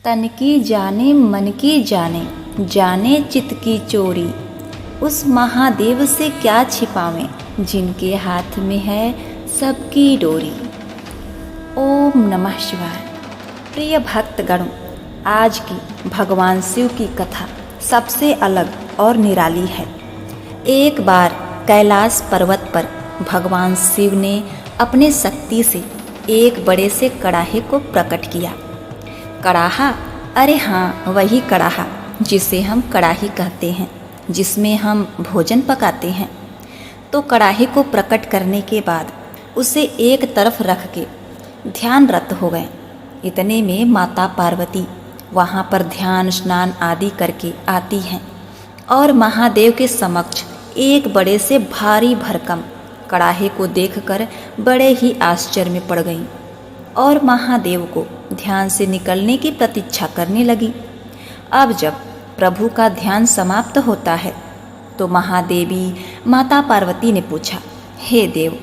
तन की जाने मन की जाने, जाने चित की चोरी। उस महादेव से क्या छिपावें, जिनके हाथ में है सबकी डोरी। ओम नमः शिवाय। प्रिय भक्तगणों, आज की भगवान शिव की कथा सबसे अलग और निराली है। एक बार कैलाश पर्वत पर भगवान शिव ने अपने शक्ति से एक बड़े से कड़ाहे को प्रकट किया। कड़ाहा, अरे हाँ, वही कड़ाहा जिसे हम कड़ाही कहते हैं, जिसमें हम भोजन पकाते हैं। तो कड़ाहे को प्रकट करने के बाद उसे एक तरफ रख के ध्यानरत हो गए। इतने में माता पार्वती वहाँ पर ध्यान स्नान आदि करके आती हैं और महादेव के समक्ष एक बड़े से भारी भरकम कड़ाहे को देखकर बड़े ही आश्चर्य में पड़ गईं और महादेव को ध्यान से निकलने की प्रतीक्षा करने लगी। अब जब प्रभु का ध्यान समाप्त होता है तो महादेवी माता पार्वती ने पूछा, हे देव,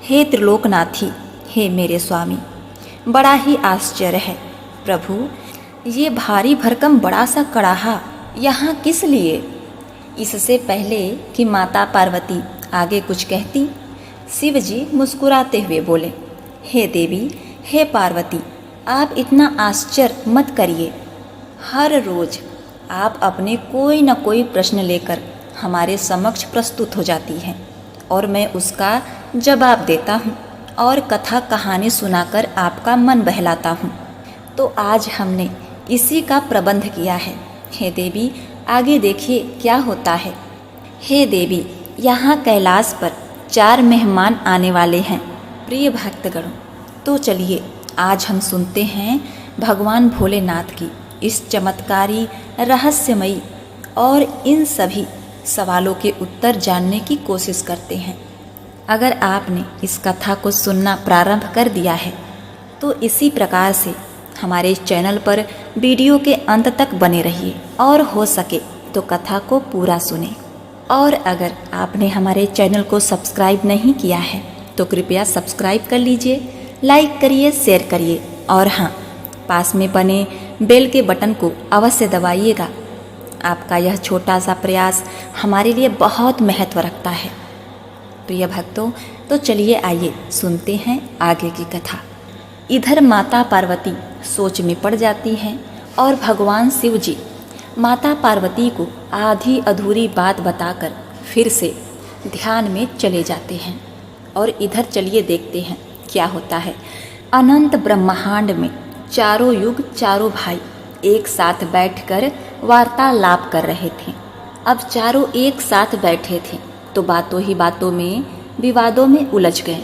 हे त्रिलोकनाथी, हे मेरे स्वामी, बड़ा ही आश्चर्य है प्रभु, ये भारी भरकम बड़ा सा कड़ाहा यहाँ किस लिए? इससे पहले कि माता पार्वती आगे कुछ कहती, शिव जी मुस्कुराते हुए बोले, हे देवी, हे पार्वती, आप इतना आश्चर्य मत करिए। हर रोज आप अपने कोई न कोई प्रश्न लेकर हमारे समक्ष प्रस्तुत हो जाती हैं और मैं उसका जवाब देता हूँ और कथा कहानी सुनाकर आपका मन बहलाता हूँ। तो आज हमने इसी का प्रबंध किया है। हे देवी, आगे देखिए क्या होता है। हे देवी, यहाँ कैलाश पर 4 मेहमान आने वाले हैं। प्रिय भक्तगणों, तो चलिए आज हम सुनते हैं भगवान भोलेनाथ की इस चमत्कारी, रहस्यमयी और इन सभी सवालों के उत्तर जानने की कोशिश करते हैं। अगर आपने इस कथा को सुनना प्रारंभ कर दिया है तो इसी प्रकार से हमारे चैनल पर वीडियो के अंत तक बने रहिए और हो सके तो कथा को पूरा सुने। और अगर आपने हमारे चैनल को सब्सक्राइब नहीं किया है तो कृपया सब्सक्राइब कर लीजिए, लाइक करिए, शेयर करिए और हाँ, पास में बने बेल के बटन को अवश्य दबाइएगा। आपका यह छोटा सा प्रयास हमारे लिए बहुत महत्व रखता है। प्रिय भक्तों, तो चलिए आइए सुनते हैं आगे की कथा। इधर माता पार्वती सोच में पड़ जाती हैं और भगवान शिव जी माता पार्वती को आधी अधूरी बात बताकर फिर से ध्यान में चले जाते हैं। और इधर चलिए देखते हैं क्या होता है। अनंत ब्रह्मांड में चारों युग चारों भाई एक साथ बैठकर वार्तालाप कर रहे थे। अब चारों एक साथ बैठे थे तो बातों ही बातों में विवादों में उलझ गए।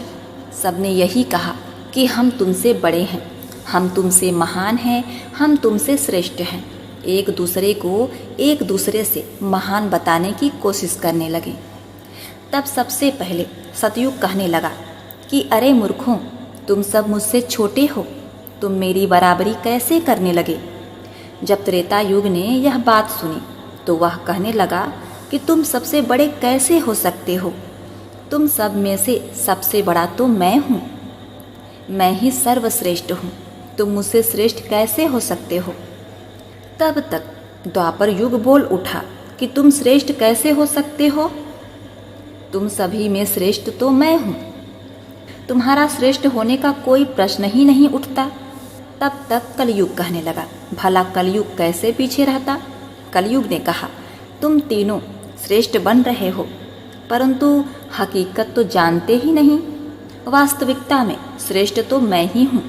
सबने यही कहा कि हम तुमसे बड़े हैं, हम तुमसे महान हैं, हम तुमसे श्रेष्ठ हैं। एक दूसरे को एक दूसरे से महान बताने की कोशिश करने लगे। तब सबसे पहले सतयुग कहने लगा कि अरे मूर्खों, तुम सब मुझसे छोटे हो, तुम मेरी बराबरी कैसे करने लगे? जब त्रेता युग ने यह बात सुनी तो वह कहने लगा कि तुम सबसे बड़े कैसे हो सकते हो? तुम सब में से सबसे बड़ा तो मैं हूँ, मैं ही सर्वश्रेष्ठ हूँ, तुम मुझसे श्रेष्ठ कैसे हो सकते हो? तब तक द्वापर युग बोल उठा कि तुम श्रेष्ठ कैसे हो सकते हो? तुम सभी में श्रेष्ठ तो मैं हूँ, तुम्हारा श्रेष्ठ होने का कोई प्रश्न ही नहीं उठता। तब तक कलयुग कहने लगा, भला कलयुग कैसे पीछे रहता? कलयुग ने कहा, तुम तीनों श्रेष्ठ बन रहे हो परंतु हकीकत तो जानते ही नहीं, वास्तविकता में श्रेष्ठ तो मैं ही हूँ।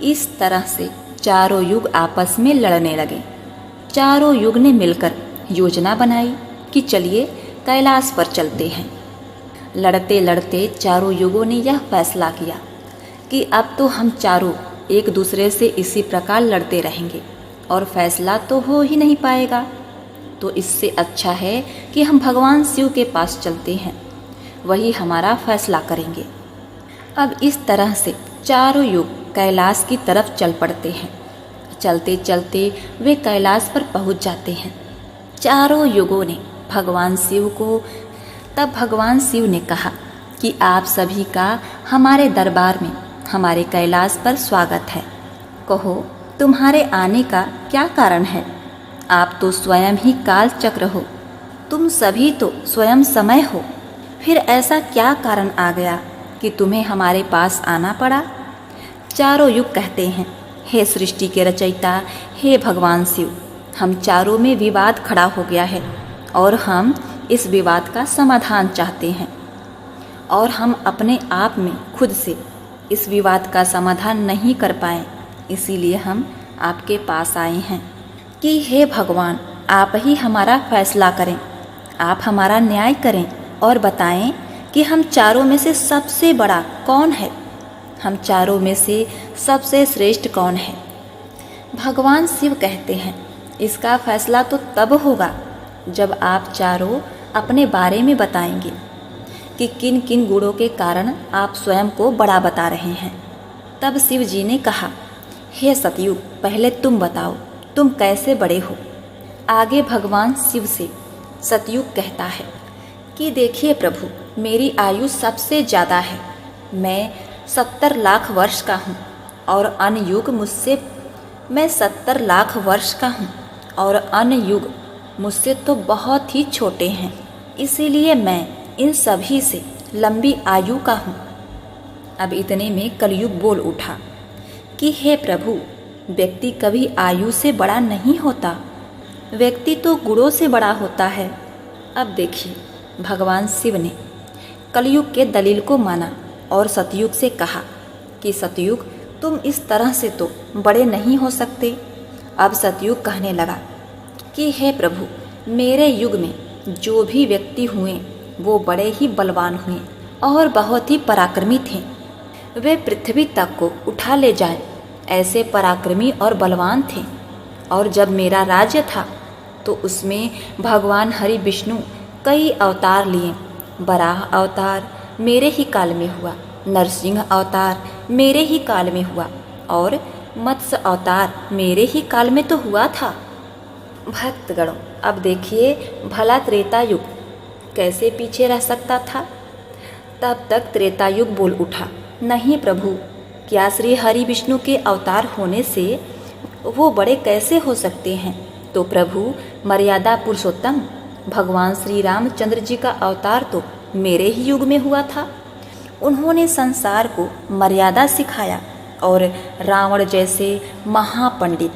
इस तरह से चारों युग आपस में लड़ने लगे। चारों युग ने मिलकर योजना बनाई कि चलिए कैलाश पर चलते हैं। लड़ते लड़ते चारों युगों ने यह फैसला किया कि अब तो हम चारों एक दूसरे से इसी प्रकार लड़ते रहेंगे और फैसला तो हो ही नहीं पाएगा। तो इससे अच्छा है कि हम भगवान शिव के पास चलते हैं, वही हमारा फैसला करेंगे। अब इस तरह से चारों युग कैलाश की तरफ चल पड़ते हैं। चलते चलते वे कैलाश पर पहुंच जाते हैं। चारों युगों ने भगवान शिव को तब भगवान शिव ने कहा कि आप सभी का हमारे दरबार में, हमारे कैलाश पर स्वागत है। कहो तुम्हारे आने का क्या कारण है? आप तो स्वयं ही काल चक्र हो, तुम सभी तो स्वयं समय हो। फिर ऐसा क्या कारण आ गया कि तुम्हें हमारे पास आना पड़ा? चारों युग कहते हैं, हे सृष्टि के रचयिता, हे भगवान शिव, हम चारों में विवाद खड़ा हो गया है और हम इस विवाद का समाधान चाहते हैं, और हम अपने आप में खुद से इस विवाद का समाधान नहीं कर पाए, इसीलिए हम आपके पास आए हैं कि हे भगवान, आप ही हमारा फैसला करें, आप हमारा न्याय करें और बताएं कि हम चारों में से सबसे बड़ा कौन है, हम चारों में से सबसे श्रेष्ठ कौन है। भगवान शिव कहते हैं, इसका फैसला तो तब होगा जब आप चारों अपने बारे में बताएंगे कि किन किन गुणों के कारण आप स्वयं को बड़ा बता रहे हैं। तब शिव जी ने कहा, हे सतयुग, पहले तुम बताओ, तुम कैसे बड़े हो। आगे भगवान शिव से सतयुग कहता है कि देखिए प्रभु, मेरी आयु सबसे ज़्यादा है, मैं 70 लाख वर्ष का हूँ और अन्य युग मुझसे मैं 70 लाख वर्ष का हूँ और अन्य युग मुझसे तो बहुत ही छोटे हैं, इसीलिए मैं इन सभी से लंबी आयु का हूँ। अब इतने में कलयुग बोल उठा कि हे प्रभु, व्यक्ति कभी आयु से बड़ा नहीं होता, व्यक्ति तो गुणों से बड़ा होता है। अब देखिए, भगवान शिव ने कलयुग के दलील को माना और सतयुग से कहा कि सतयुग, तुम इस तरह से तो बड़े नहीं हो सकते। अब सतयुग कहने लगा कि हे प्रभु, मेरे युग में जो भी व्यक्ति हुए वो बड़े ही बलवान हुए और बहुत ही पराक्रमी थे, वे पृथ्वी तक को उठा ले जाए ऐसे पराक्रमी और बलवान थे। और जब मेरा राज्य था तो उसमें भगवान हरि विष्णु कई अवतार लिए। वराह अवतार मेरे ही काल में हुआ, नरसिंह अवतार मेरे ही काल में हुआ और मत्स्य अवतार मेरे ही काल में तो हुआ था। भक्तगणों, अब देखिए भला त्रेता युग कैसे पीछे रह सकता था। तब तक त्रेता युग बोल उठा, नहीं प्रभु, क्या श्री हरि विष्णु के अवतार होने से वो बड़े कैसे हो सकते हैं? तो प्रभु, मर्यादा पुरुषोत्तम भगवान श्री रामचंद्र जी का अवतार तो मेरे ही युग में हुआ था। उन्होंने संसार को मर्यादा सिखाया और रावण जैसे महापंडित,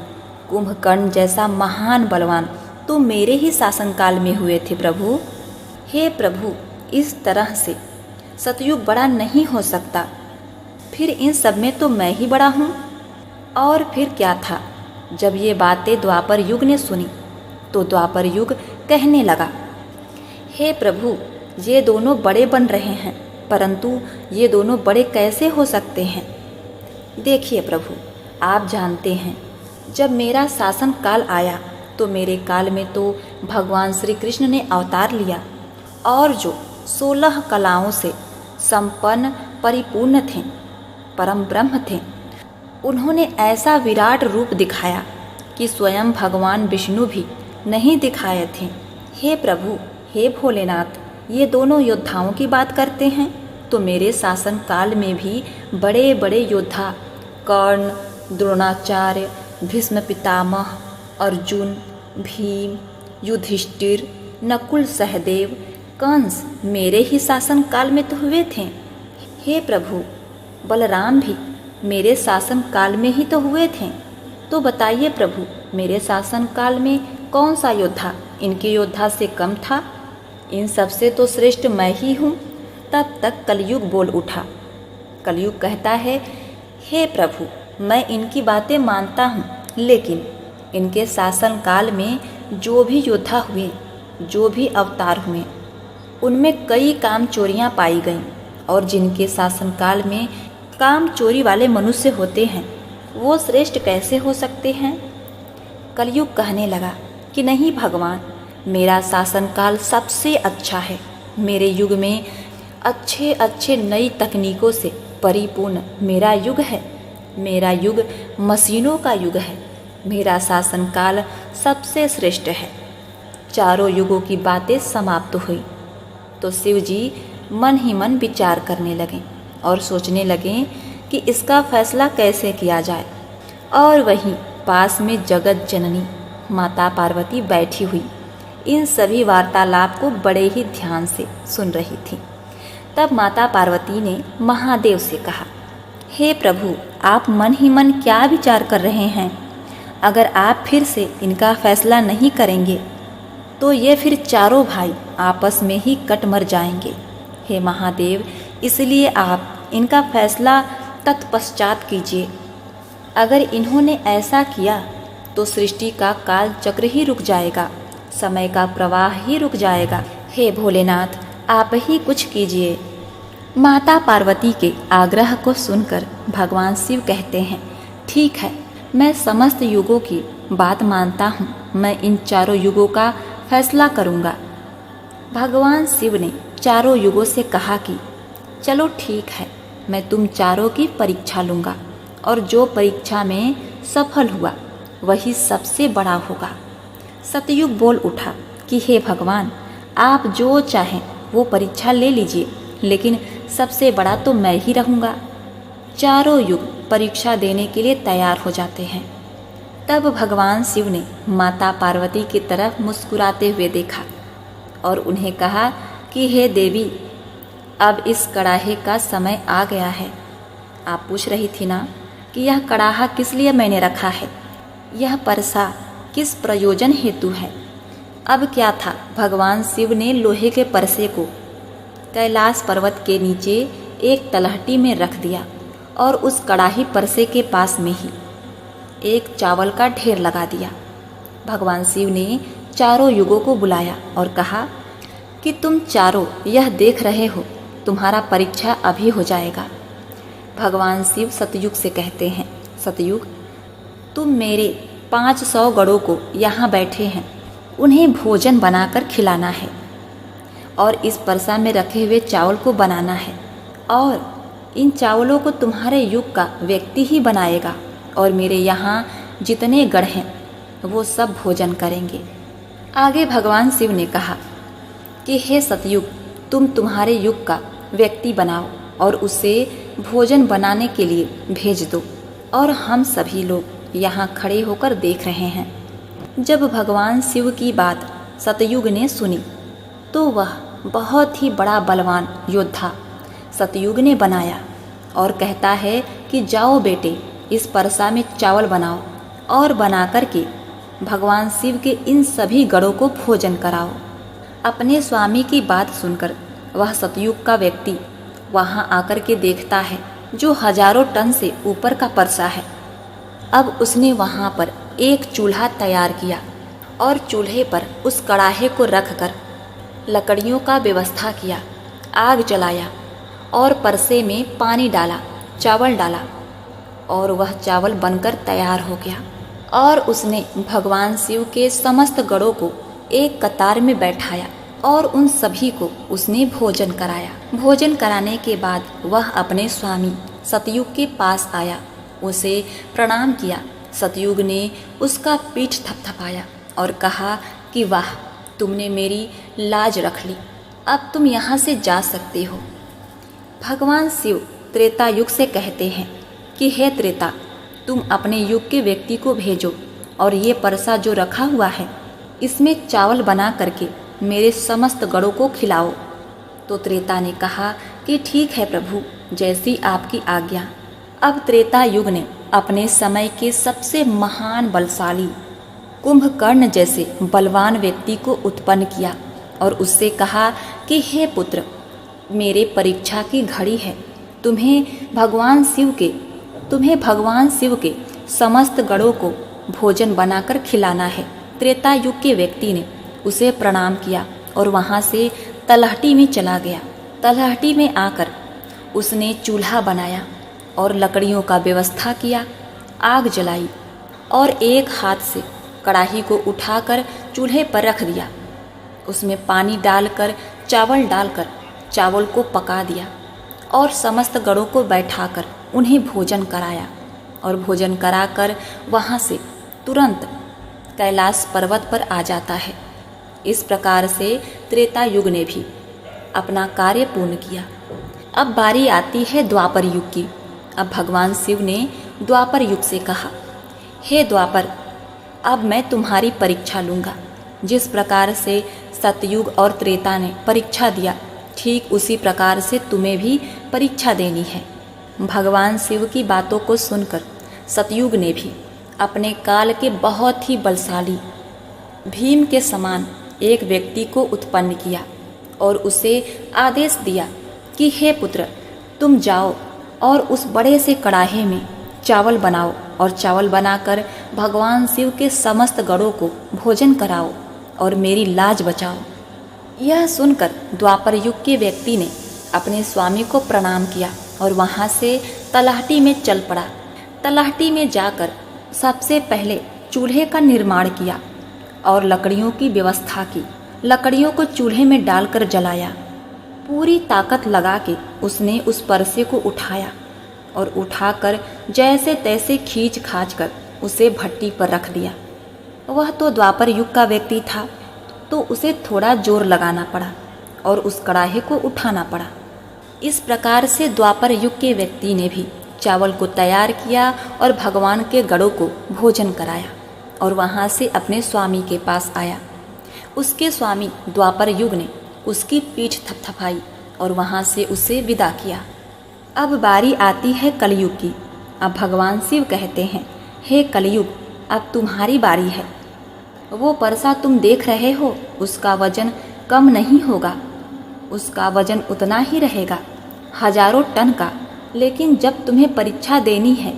कुंभकर्ण जैसा महान बलवान तो मेरे ही शासनकाल में हुए थे प्रभु। हे प्रभु, इस तरह से सतयुग बड़ा नहीं हो सकता, फिर इन सब में तो मैं ही बड़ा हूँ। और फिर क्या था, जब ये बातें द्वापर युग ने सुनी तो द्वापर युग कहने लगा, हे प्रभु, ये दोनों बड़े बन रहे हैं, परंतु ये दोनों बड़े कैसे हो सकते हैं? देखिए प्रभु, आप जानते हैं, जब मेरा शासन काल आया तो मेरे काल में तो भगवान श्री कृष्ण ने अवतार लिया और जो 16 कलाओं से संपन्न परिपूर्ण थे, परम ब्रह्म थे, उन्होंने ऐसा विराट रूप दिखाया कि स्वयं भगवान विष्णु भी नहीं दिखाए थे। हे प्रभु, हे भोलेनाथ, ये दोनों योद्धाओं की बात करते हैं तो मेरे शासन काल में भी बड़े बड़े योद्धा कर्ण, द्रोणाचार्य, भीष्म पितामह, अर्जुन, भीम, युधिष्ठिर, नकुल, सहदेव, कंस मेरे ही शासन काल में तो हुए थे। हे प्रभु, बलराम भी मेरे शासन काल में ही तो हुए थे। तो बताइए प्रभु, मेरे शासन काल में कौन सा योद्धा इनके योद्धा से कम था? इन सब से तो श्रेष्ठ मैं ही हूँ। तब तक कलयुग बोल उठा। कलयुग कहता है, हे प्रभु, मैं इनकी बातें मानता हूँ, लेकिन इनके शासन काल में जो भी योद्धा हुए, जो भी अवतार हुए, उनमें कई काम चोरियाँ पाई गईं, और जिनके शासनकाल में काम चोरी वाले मनुष्य होते हैं वो श्रेष्ठ कैसे हो सकते हैं? कलयुग कहने लगा कि नहीं भगवान, मेरा शासनकाल सबसे अच्छा है। मेरे युग में अच्छे अच्छे नई तकनीकों से परिपूर्ण मेरा युग है। मेरा युग मशीनों का युग है। मेरा शासनकाल सबसे श्रेष्ठ है। चारों युगों की बातें समाप्त हुई तो शिव जी मन ही मन विचार करने लगे और सोचने लगे कि इसका फैसला कैसे किया जाए। और वहीं पास में जगत जननी माता पार्वती बैठी हुई इन सभी वार्तालाप को बड़े ही ध्यान से सुन रही थी। तब माता पार्वती ने महादेव से कहा, हे प्रभु, आप मन ही मन क्या विचार कर रहे हैं? अगर आप फिर से इनका फैसला नहीं करेंगे तो ये फिर चारों भाई आपस में ही कट मर जाएंगे। हे महादेव, इसलिए आप इनका फैसला तत्पश्चात कीजिए। अगर इन्होंने ऐसा किया तो सृष्टि का काल चक्र ही रुक जाएगा, समय का प्रवाह ही रुक जाएगा। हे भोलेनाथ, आप ही कुछ कीजिए। माता पार्वती के आग्रह को सुनकर भगवान शिव कहते हैं, ठीक है, मैं समस्त युगों की बात मानता हूँ, मैं इन चारों युगों का फैसला करूँगा। भगवान शिव ने चारों युगों से कहा कि चलो ठीक है, मैं तुम चारों की परीक्षा लूँगा और जो परीक्षा में सफल हुआ वही सबसे बड़ा होगा। सतयुग बोल उठा कि हे भगवान, आप जो चाहें वो परीक्षा ले लीजिए, लेकिन सबसे बड़ा तो मैं ही रहूँगा। चारों युग परीक्षा देने के लिए तैयार हो जाते हैं। तब भगवान शिव ने माता पार्वती की तरफ मुस्कुराते हुए देखा और उन्हें कहा कि हे देवी, अब इस कड़ाहे का समय आ गया है। आप पूछ रही थी ना कि यह कड़ाहा किस लिए मैंने रखा है, यह परसा किस प्रयोजन हेतु है। अब क्या था, भगवान शिव ने लोहे के परसे को कैलाश पर्वत के नीचे एक तलहटी में रख दिया और उस कड़ाही परसे के पास में ही एक चावल का ढेर लगा दिया। भगवान शिव ने चारों युगों को बुलाया और कहा कि तुम चारों यह देख रहे हो, तुम्हारा परीक्षा अभी हो जाएगा। भगवान शिव सतयुग से कहते हैं, सतयुग, तुम मेरे 500 गणों को यहाँ बैठे हैं, उन्हें भोजन बनाकर खिलाना है और इस परसा में रखे हुए चावल को बनाना है और इन चावलों को तुम्हारे युग का व्यक्ति ही बनाएगा और मेरे यहाँ जितने गण हैं वो सब भोजन करेंगे। आगे भगवान शिव ने कहा कि हे सतयुग, तुम तुम्हारे युग का व्यक्ति बनाओ और उसे भोजन बनाने के लिए भेज दो और हम सभी लोग यहाँ खड़े होकर देख रहे हैं। जब भगवान शिव की बात सतयुग ने सुनी तो वह बहुत ही बड़ा बलवान योद्धा सतयुग ने बनाया और कहता है कि जाओ बेटे, इस परसा में चावल बनाओ और बना कर के भगवान शिव के इन सभी गणों को भोजन कराओ। अपने स्वामी की बात सुनकर वह सतयुग का व्यक्ति वहाँ आकर के देखता है जो हजारों टन से ऊपर का परसा है। अब उसने वहाँ पर एक चूल्हा तैयार किया और चूल्हे पर उस कड़ाहे को रखकर लकड़ियों का व्यवस्था किया, आग जलाया और परसे में पानी डाला, चावल डाला और वह चावल बनकर तैयार हो गया। और उसने भगवान शिव के समस्त गणों को एक कतार में बैठाया और उन सभी को उसने भोजन कराया। भोजन कराने के बाद वह अपने स्वामी सतयुग के पास आया, उसे प्रणाम किया। सतयुग ने उसका पीठ थपथपाया और कहा कि वाह, तुमने मेरी लाज रख ली, अब तुम यहाँ से जा सकते हो। भगवान शिव त्रेता युग से कहते हैं कि हे त्रेता, तुम अपने युग के व्यक्ति को भेजो और ये परसा जो रखा हुआ है इसमें चावल बना करके मेरे समस्त गणों को खिलाओ। तो त्रेता ने कहा कि ठीक है प्रभु, जैसी आपकी आज्ञा। अब त्रेता युग ने अपने समय के सबसे महान बलशाली कुंभकर्ण जैसे बलवान व्यक्ति को उत्पन्न किया और उससे कहा कि हे पुत्र, मेरे परीक्षा की घड़ी है, तुम्हें भगवान शिव के समस्त गणों को भोजन बनाकर खिलाना है। त्रेता युग के व्यक्ति ने उसे प्रणाम किया और वहाँ से तलहटी में चला गया। तलहटी में आकर उसने चूल्हा बनाया और लकड़ियों का व्यवस्था किया, आग जलाई और एक हाथ से कड़ाही को उठाकर चूल्हे पर रख दिया। उसमें पानी डालकर चावल को पका दिया और समस्त गणों को बैठाकर उन्हें भोजन कराया और भोजन कराकर वहाँ से तुरंत कैलाश पर्वत पर आ जाता है। इस प्रकार से त्रेता युग ने भी अपना कार्य पूर्ण किया। अब बारी आती है द्वापर युग की। अब भगवान शिव ने द्वापर युग से कहा, हे द्वापर, अब मैं तुम्हारी परीक्षा लूँगा। जिस प्रकार से सतयुग और त्रेता ने परीक्षा दिया, ठीक उसी प्रकार से तुम्हें भी परीक्षा देनी है। भगवान शिव की बातों को सुनकर सतयुग ने भी अपने काल के बहुत ही बलशाली भीम के समान एक व्यक्ति को उत्पन्न किया और उसे आदेश दिया कि हे पुत्र, तुम जाओ और उस बड़े से कड़ाहे में चावल बनाओ और चावल बनाकर भगवान शिव के समस्त गणों को भोजन कराओ और मेरी लाज बचाओ। यह सुनकर द्वापर युग के व्यक्ति ने अपने स्वामी को प्रणाम किया और वहाँ से तलाहटी में चल पड़ा। तलाहटी में जाकर सबसे पहले चूल्हे का निर्माण किया और लकड़ियों की व्यवस्था की। लकड़ियों को चूल्हे में डालकर जलाया। पूरी ताकत लगा के उसने उस परसे को उठाया और उठाकर जैसे तैसे खींच खाच कर उसे भट्टी पर रख दिया। वह तो द्वापर युग का व्यक्ति था, तो उसे थोड़ा जोर लगाना पड़ा और उस कड़ाहे को उठाना पड़ा। इस प्रकार से द्वापर युग के व्यक्ति ने भी चावल को तैयार किया और भगवान के गणों को भोजन कराया और वहाँ से अपने स्वामी के पास आया। उसके स्वामी द्वापर युग ने उसकी पीठ थपथपाई और वहाँ से उसे विदा किया। अब बारी आती है कलयुग की। अब भगवान शिव कहते हैं, हे कलयुग, अब तुम्हारी बारी है। वो परसा तुम देख रहे हो, उसका वजन कम नहीं होगा, उसका वजन उतना ही रहेगा, हजारों टन का। लेकिन जब तुम्हें परीक्षा देनी है,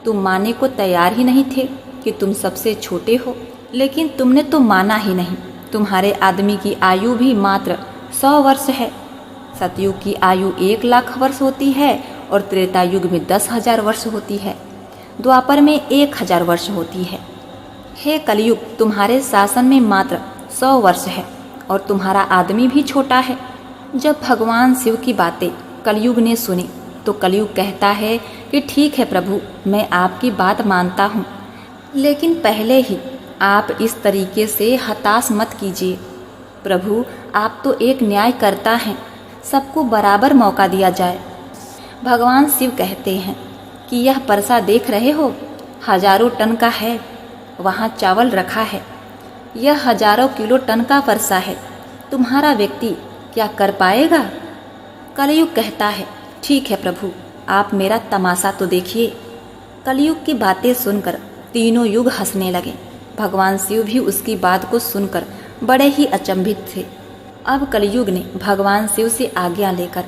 तुम मानने को तैयार ही नहीं थे कि तुम सबसे छोटे हो, लेकिन तुमने तो माना ही नहीं। तुम्हारे आदमी की आयु भी मात्र 100 वर्ष है। सतयुग की आयु 1 लाख वर्ष होती है और त्रेता युग में 10,000 वर्ष होती है, द्वापर में 1,000 वर्ष होती है। हे कलयुग, तुम्हारे शासन में मात्र 100 वर्ष है और तुम्हारा आदमी भी छोटा है। जब भगवान शिव की बातें कलयुग ने सुनी तो कलयुग कहता है कि ठीक है प्रभु, मैं आपकी बात मानता हूँ, लेकिन पहले ही आप इस तरीके से हताश मत कीजिए। प्रभु, आप तो एक न्यायकर्ता हैं, सबको बराबर मौका दिया जाए। भगवान शिव कहते हैं कि यह परसा देख रहे हो, हजारों टन का है, वहाँ चावल रखा है। यह हजारों किलो टन का परसा है, तुम्हारा व्यक्ति क्या कर पाएगा? कलयुग कहता है, ठीक है प्रभु, आप मेरा तमाशा तो देखिए। कलयुग की बातें सुनकर तीनों युग हंसने लगे। भगवान शिव भी उसकी बात को सुनकर बड़े ही अचंभित थे। अब कलयुग ने भगवान शिव से आज्ञा लेकर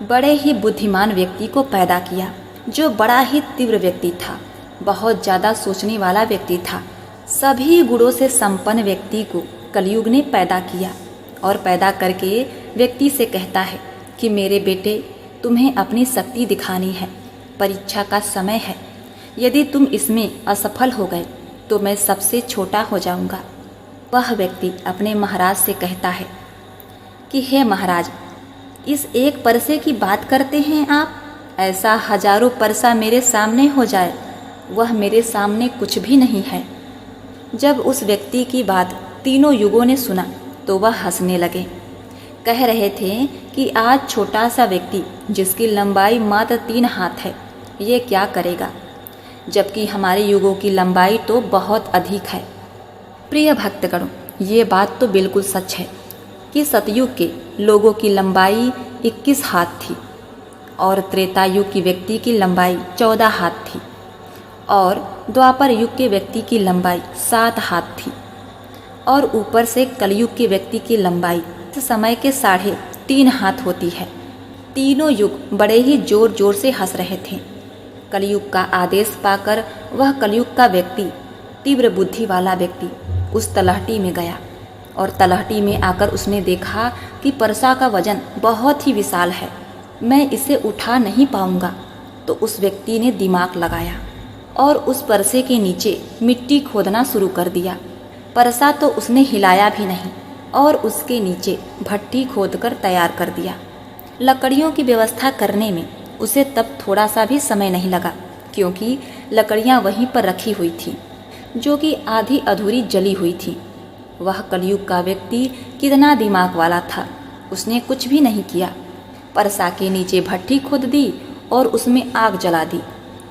बड़े ही बुद्धिमान व्यक्ति को पैदा किया, जो बड़ा ही तीव्र व्यक्ति था, बहुत ज़्यादा सोचने वाला व्यक्ति था। सभी गुणों से संपन्न व्यक्ति को कलयुग ने पैदा किया और पैदा करके व्यक्ति से कहता है कि मेरे बेटे, तुम्हें अपनी शक्ति दिखानी है, परीक्षा का समय है। यदि तुम इसमें असफल हो गए तो मैं सबसे छोटा हो जाऊंगा। वह व्यक्ति अपने महाराज से कहता है कि हे महाराज, इस एक परसे की बात करते हैं आप? ऐसा हजारों परसा मेरे सामने हो जाए, वह मेरे सामने कुछ भी नहीं है। जब उस व्यक्ति की बात तीनों युगों ने सुना तो वह हंसने लगे। कह रहे थे कि आज छोटा सा व्यक्ति जिसकी लंबाई मात्र 3 हाथ है, ये क्या करेगा, जबकि हमारे युगों की लंबाई तो बहुत अधिक है। प्रिय भक्तगणों, ये बात तो बिल्कुल सच है कि सतयुग के लोगों की लंबाई 21 हाथ थी और त्रेता युग की व्यक्ति की लंबाई 14 हाथ थी और द्वापर युग के व्यक्ति की लंबाई 7 हाथ थी और ऊपर से कलयुग के व्यक्ति की लंबाई समय के 3.5 हाथ होती है। तीनों युग बड़े ही जोर जोर से हंस रहे थे। कलयुग का आदेश पाकर वह कलयुग का व्यक्ति, तीव्र बुद्धि वाला व्यक्ति, उस तलहटी में गया और तलहटी में आकर उसने देखा कि परसा का वजन बहुत ही विशाल है, मैं इसे उठा नहीं पाऊंगा। तो उस व्यक्ति ने दिमाग लगाया और उस परसे के नीचे मिट्टी खोदना शुरू कर दिया। परसा तो उसने हिलाया भी नहीं और उसके नीचे भट्टी खोदकर तैयार कर दिया। लकड़ियों की व्यवस्था करने में उसे तब थोड़ा सा भी समय नहीं लगा, क्योंकि लकड़ियां वहीं पर रखी हुई थी जो कि आधी अधूरी जली हुई थी। वह कलयुग का व्यक्ति कितना दिमाग वाला था, उसने कुछ भी नहीं किया। परसा के नीचे भट्टी खोद दी और उसमें आग जला दी,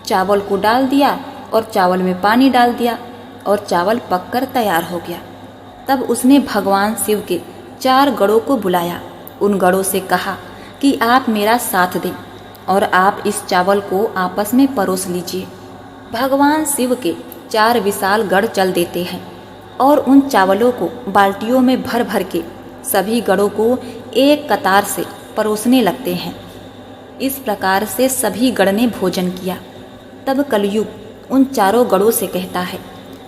चावल को डाल दिया और चावल में पानी डाल दिया और चावल पककर तैयार हो गया। तब उसने भगवान शिव के 4 गणों को बुलाया। उन गणों से कहा कि आप मेरा साथ दें और आप इस चावल को आपस में परोस लीजिए। भगवान शिव के 4 विशाल गण चल देते हैं और उन चावलों को बाल्टियों में भर भर के सभी गणों को एक कतार से परोसने लगते हैं। इस प्रकार से सभी गण ने भोजन किया। तब कलयुग उन 4 गणों से कहता है,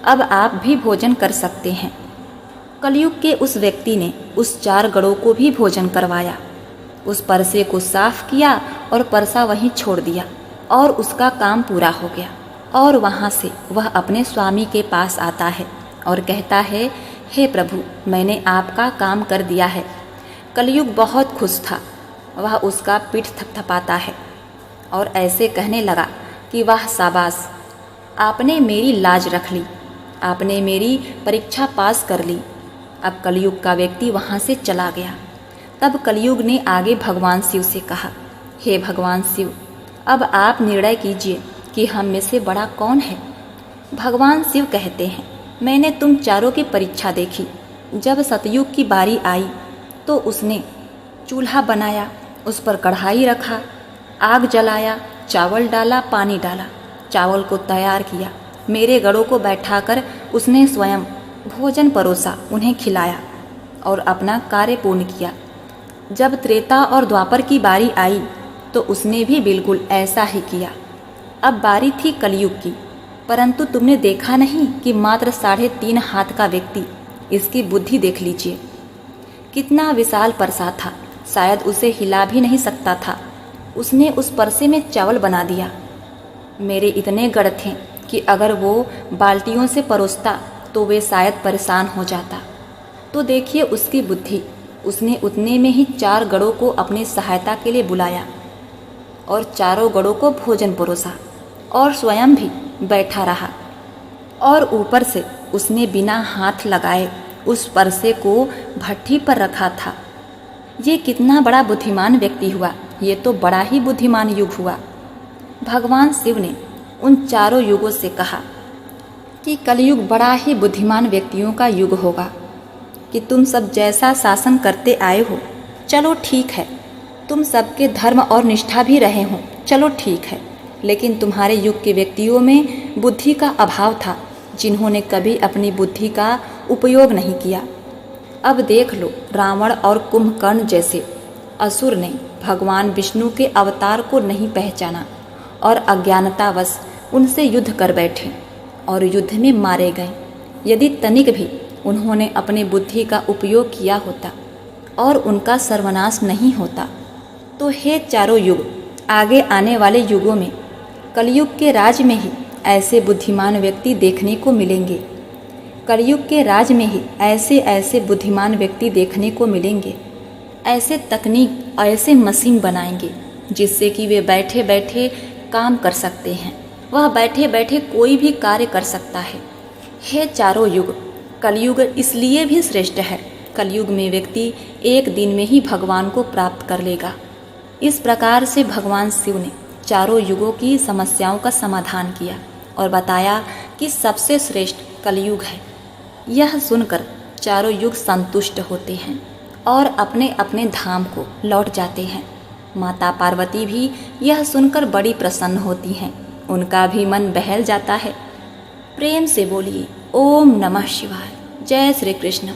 अब आप भी भोजन कर सकते हैं। कलयुग के उस व्यक्ति ने उस 4 गणों को भी भोजन करवाया। उस परसे को साफ किया और परसा वहीं छोड़ दिया और उसका काम पूरा हो गया। और वहाँ से वह अपने स्वामी के पास आता है और कहता है, हे प्रभु, मैंने आपका काम कर दिया है। कलयुग बहुत खुश था। वह उसका पीठ थपथपाता है और ऐसे कहने लगा कि वाह शाबाश, आपने मेरी लाज रख ली, आपने मेरी परीक्षा पास कर ली। अब कलयुग का व्यक्ति वहाँ से चला गया। तब कलयुग ने आगे भगवान शिव से कहा, हे भगवान शिव, अब आप निर्णय कीजिए कि हम में से बड़ा कौन है। भगवान शिव कहते हैं, मैंने तुम 4 की परीक्षा देखी। जब सतयुग की बारी आई तो उसने चूल्हा बनाया, उस पर कढ़ाई रखा, आग जलाया, चावल डाला, पानी डाला, चावल को तैयार किया। मेरे गणों को बैठाकर उसने स्वयं भोजन परोसा, उन्हें खिलाया और अपना कार्य पूर्ण किया। जब त्रेता और द्वापर की बारी आई तो उसने भी बिल्कुल ऐसा ही किया। अब बारी थी कलयुग की, परंतु तुमने देखा नहीं कि मात्र 3.5 हाथ का व्यक्ति, इसकी बुद्धि देख लीजिए, कितना विशाल परसा था, शायद उसे हिला भी नहीं सकता था। उसने उस परसे में चावल बना दिया। मेरे इतने गण थे कि अगर वो बाल्टियों से परोसता तो वे शायद परेशान हो जाता। तो देखिए उसकी बुद्धि, उसने उतने में ही 4 गणों को अपनी सहायता के लिए बुलाया और 4 गणों को भोजन परोसा और स्वयं भी बैठा रहा। और ऊपर से उसने बिना हाथ लगाए उस परसे को भट्ठी पर रखा था। ये कितना बड़ा बुद्धिमान व्यक्ति हुआ, ये तो बड़ा ही बुद्धिमान युग हुआ। भगवान शिव ने उन 4 युगों से कहा कि कलयुग बड़ा ही बुद्धिमान व्यक्तियों का युग होगा, कि तुम सब जैसा शासन करते आए हो, चलो ठीक है। तुम सबके धर्म और निष्ठा भी रहे हो, चलो ठीक है। लेकिन तुम्हारे युग के व्यक्तियों में बुद्धि का अभाव था, जिन्होंने कभी अपनी बुद्धि का उपयोग नहीं किया। अब देख लो, रावण और कुंभकर्ण जैसे असुर ने भगवान विष्णु के अवतार को नहीं पहचाना और अज्ञानतावश उनसे युद्ध कर बैठे और युद्ध में मारे गए। यदि तनिक भी उन्होंने अपनी बुद्धि का उपयोग किया होता और उनका सर्वनाश नहीं होता तो हे 4 युग, आगे आने वाले युगों में कलयुग के राज में ही ऐसे बुद्धिमान व्यक्ति देखने को मिलेंगे। कलयुग के राज में ही ऐसे ऐसे बुद्धिमान व्यक्ति देखने को मिलेंगे। ऐसे तकनीक, ऐसे मशीन बनाएंगे जिससे कि वे बैठे बैठे काम कर सकते हैं। वह बैठे बैठे कोई भी कार्य कर सकता है। हे 4 युग, कलयुग इसलिए भी श्रेष्ठ है। कलयुग में व्यक्ति एक दिन में ही भगवान को प्राप्त कर लेगा। इस प्रकार से भगवान शिव ने 4 युगों की समस्याओं का समाधान किया और बताया कि सबसे श्रेष्ठ कलयुग है। यह सुनकर 4 युग संतुष्ट होते हैं और अपने अपने धाम को लौट जाते हैं। माता पार्वती भी यह सुनकर बड़ी प्रसन्न होती हैं, उनका भी मन बहल जाता है। प्रेम से बोलिए ओम नमः शिवाय। जय श्री कृष्ण।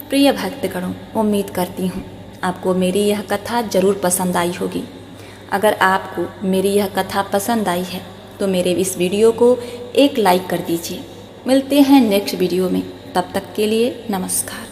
प्रिय भक्तगणों, उम्मीद करती हूँ आपको मेरी यह कथा जरूर पसंद आई होगी। अगर आपको मेरी यह कथा पसंद आई है तो मेरे इस वीडियो को एक लाइक कर दीजिए। मिलते हैं नेक्स्ट वीडियो में, तब तक के लिए नमस्कार।